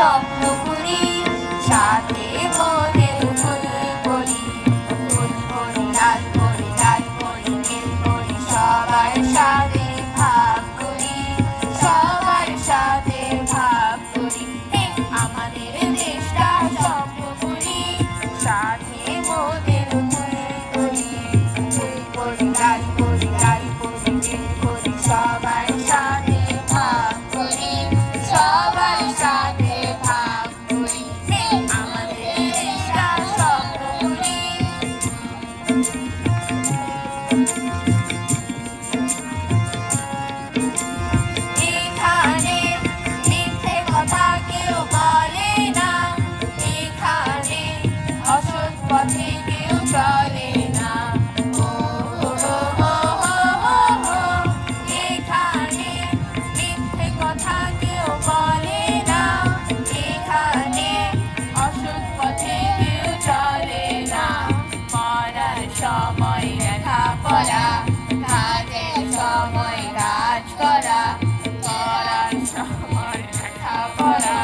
স্বপ্ন পুরি, সাথে মোদের ফুল করি, ফুল করি, লাল করি, লাল করি, নীল করি, সবার সাথে ভাগ করি, সবার সাথে ভাগ করি। আমাদের দেশটা স্বপ্ন পুরি, সাথে মোদের ফুল করি, ফুল করি, লাল করি, লাল করি, নীল করি, সবার সাথে ভাগ করি, সবার সাথে ভাগ করি। আমাদের দেশটা স্বপ্ন পুরি। এখানে মিথ্যে কথা কেউ বলে না, এখানে অসৎ পথে কেউ চলে না। ও হো হো হো হো হো, এখানে মিথ্যে কথা কেউ বলে না, এখানে অসৎ পথে কেউ চলে না। পড়ার সময় লেখাপড়া, কাজের সময় কাজ করা, পড়ার সময় লেখাপড়া,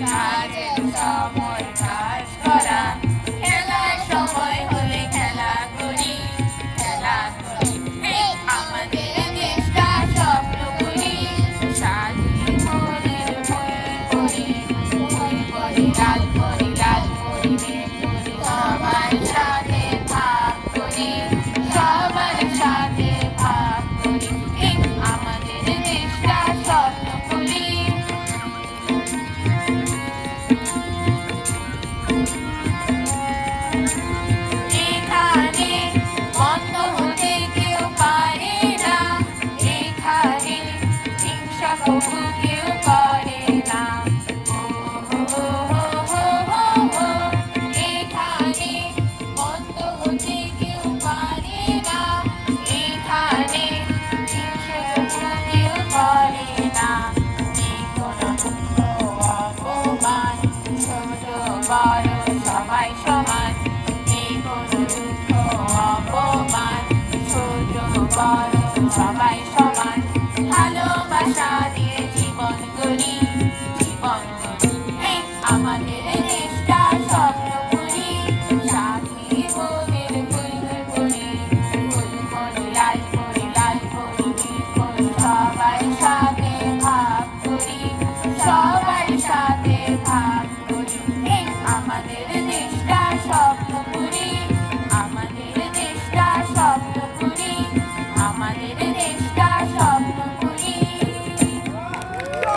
কাজের সময় কাজ করা, খেলার সময় হলে খেলা করি, খেলা করি। আমাদের দেশটা স্বপ্ন পুরি, সাথে মোদের ফুল করি, ফুল করি, লাল করি, লাল করি, নীল করি, সবার সাথে ভাগ করি, সবার সাথে ভাগ করি। আমাদের দেশটা স্বপ্ন পুরি। এখানে মন্দ হতে কেউ পারে না, এখানে হিংসা কবু কেউ করে না। ও হো হো হো হো হো, এখানে মন্দ হতে কেউ পারে না, এখানে হিংসা কবু কেউ করে না। কোনো দুঃখ অপমান, ছোট বড় সবাই সমান, কোনো দুঃখ অপমান, ছোট বড় সবাই সমান। ভালোবাসা দিয়ে জীবন গড়ি, জীবন গড়ি। আমাদের দেশটা স্বপ্ন পুরি, সাথে মোদের ফুল করি, ফুল করি, লাল করি, লাল করি, নীল করি, সবার সাথে ভাগ করি, সবার সাথে ভাগ করি। আমাদের দেশটা স্বপ্ন পুরি, আমাদের দেশটা স্বপ্ন পুরি, আমাদের